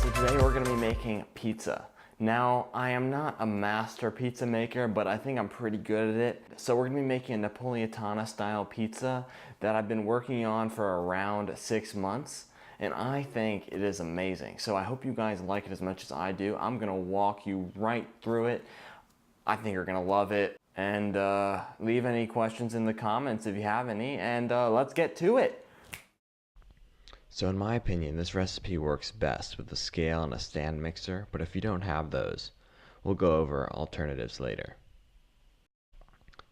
So today we're going to be making pizza. Now, I am not a master pizza maker, but I think I'm pretty good at it. So we're going to be making a Napolitana style pizza that I've been working on for around 6 months, and I think it is amazing. So I hope you guys like it as much as I do. I'm going to walk you right through it. I think you're going to love it. And leave any questions in the comments if you have any, and let's get to it. So in my opinion, this recipe works best with a scale and a stand mixer, but if you don't have those, we'll go over alternatives later.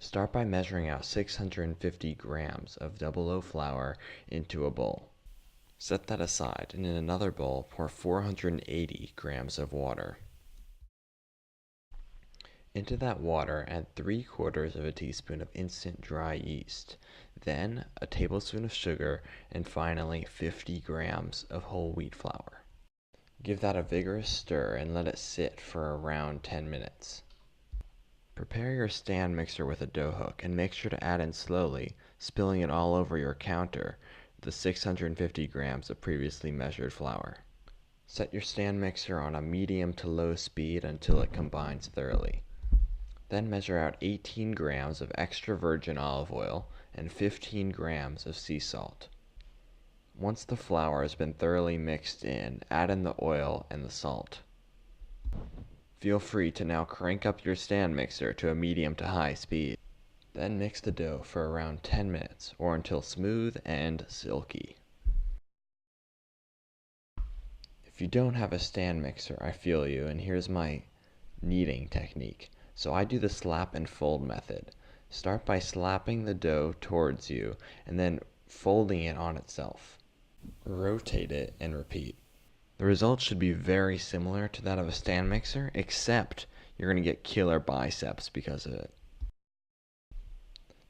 Start by measuring out 650 grams of double O flour into a bowl. Set that aside, and in another bowl, pour 480 grams of water. Into that water, add 3/4 of a teaspoon of instant dry yeast, then a tablespoon of sugar, and finally 50 grams of whole wheat flour. Give that a vigorous stir and let it sit for around 10 minutes. Prepare your stand mixer with a dough hook and make sure to add in slowly, spilling it all over your counter, the 650 grams of previously measured flour. Set your stand mixer on a medium to low speed until it combines thoroughly. Then measure out 18 grams of extra virgin olive oil and 15 grams of sea salt. Once the flour has been thoroughly mixed in, add in the oil and the salt. Feel free to now crank up your stand mixer to a medium to high speed. Then mix the dough for around 10 minutes or until smooth and silky. If you don't have a stand mixer, I feel you, and here's my kneading technique. So I do the slap and fold method. Start by slapping the dough towards you and then folding it on itself. Rotate it and repeat. The result should be very similar to that of a stand mixer, except you're going to get killer biceps because of it.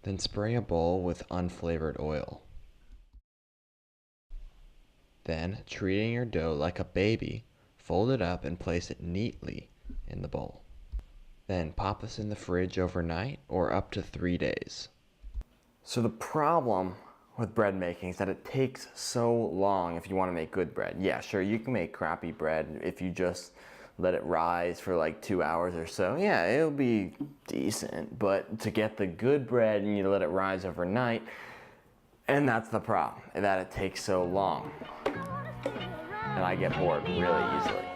Then spray a bowl with unflavored oil. Then, treating your dough like a baby, fold it up and place it neatly in the bowl. Then pop this in the fridge overnight or up to 3 days. So the problem with bread making is that it takes so long if you want to make good bread. Yeah, sure, you can make crappy bread if you just let it rise for like 2 hours or so. Yeah, it'll be decent, but to get the good bread, you need to let it rise overnight, and that's the problem, that it takes so long. And I get bored really easily.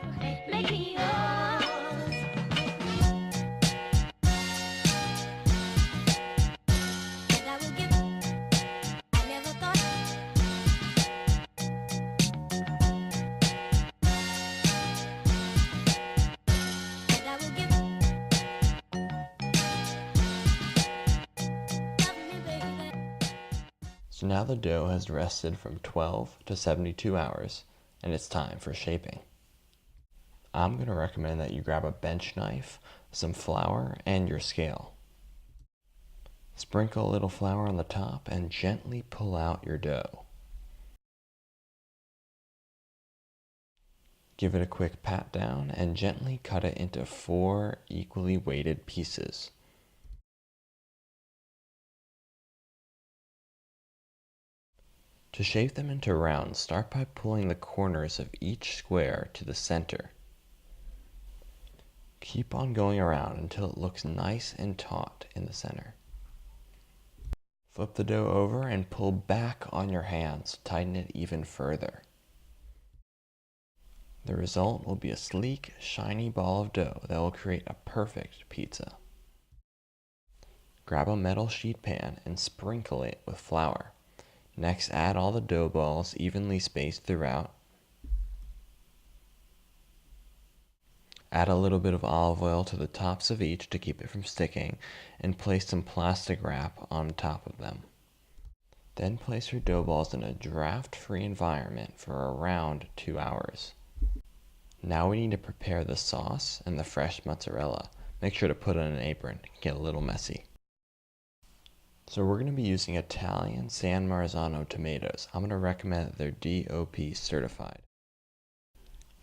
So now the dough has rested from 12 to 72 hours, and it's time for shaping. I'm going to recommend that you grab a bench knife, some flour, and your scale. Sprinkle a little flour on the top and gently pull out your dough. Give it a quick pat down and gently cut it into 4 equally weighted pieces. To shape them into rounds, start by pulling the corners of each square to the center. Keep on going around until it looks nice and taut in the center. Flip the dough over and pull back on your hands to tighten it even further. The result will be a sleek, shiny ball of dough that will create a perfect pizza. Grab a metal sheet pan and sprinkle it with flour. Next, add all the dough balls evenly spaced throughout. Add a little bit of olive oil to the tops of each to keep it from sticking, and place some plastic wrap on top of them. Then place your dough balls in a draft-free environment for around 2 hours. Now we need to prepare the sauce and the fresh mozzarella. Make sure to put it in an apron. It can get a little messy. So we're going to be using Italian San Marzano tomatoes. I'm going to recommend that they're DOP certified.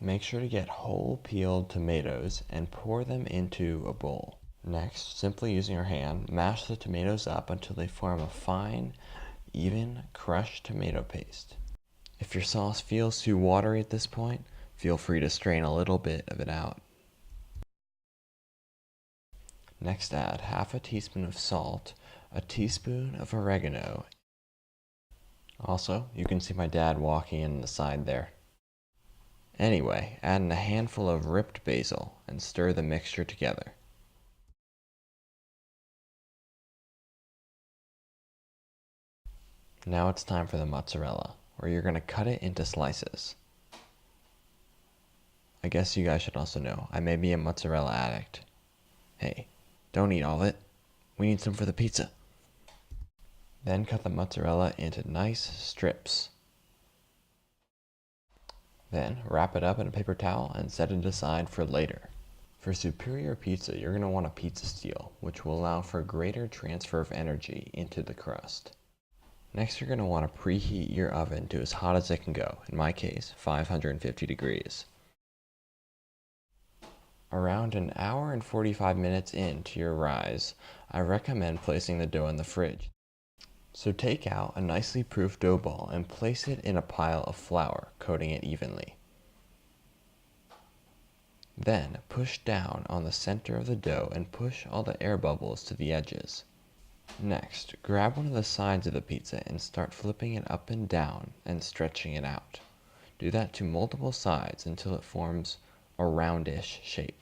Make sure to get whole peeled tomatoes and pour them into a bowl. Next, simply using your hand, mash the tomatoes up until they form a fine, even crushed tomato paste. If your sauce feels too watery at this point, Feel free to strain a little bit of it out. Next, add half a teaspoon of salt, a teaspoon of oregano. Also, you can see my dad walking in the side there. Anyway, add in a handful of ripped basil and stir the mixture together. Now it's time for the mozzarella, where you're going to cut it into slices. I guess you guys should also know, I may be a mozzarella addict. Hey, don't eat all of it. We need some for the pizza. Then cut the mozzarella into nice strips. Then wrap it up in a paper towel and set it aside for later. For superior pizza, you're going to want a pizza steel, which will allow for greater transfer of energy into the crust. Next, you're going to want to preheat your oven to as hot as it can go, in my case, 550 degrees. Around an hour and 45 minutes into your rise, I recommend placing the dough in the fridge. So take out a nicely proofed dough ball and place it in a pile of flour, coating it evenly. Then push down on the center of the dough and push all the air bubbles to the edges. Next, grab one of the sides of the pizza and start flipping it up and down and stretching it out. Do that to multiple sides until it forms a roundish shape.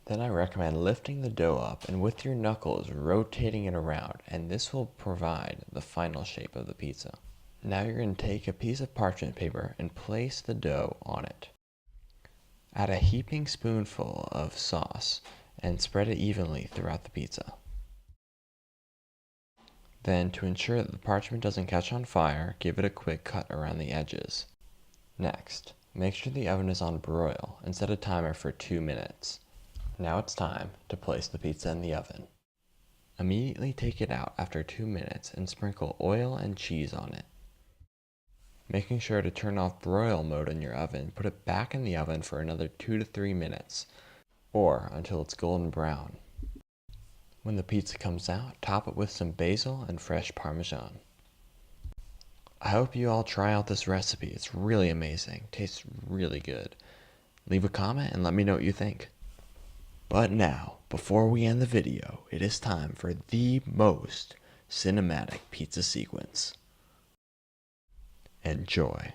Then I recommend lifting the dough up and with your knuckles rotating it around, and this will provide the final shape of the pizza. Now you're going to take a piece of parchment paper and place the dough on it. Add a heaping spoonful of sauce and spread it evenly throughout the pizza. Then, to ensure that the parchment doesn't catch on fire, give it a quick cut around the edges. Next, make sure the oven is on broil and set a timer for 2 minutes. Now it's time to place the pizza in the oven. Immediately take it out after 2 minutes and sprinkle oil and cheese on it. Making sure to turn off broil mode in your oven, put it back in the oven for another 2 to 3 minutes, or until it's golden brown. When the pizza comes out, top it with some basil and fresh Parmesan. I hope you all try out this recipe. It's really amazing. Tastes really good. Leave a comment and let me know what you think. But now, before we end the video, it is time for the most cinematic pizza sequence. Enjoy.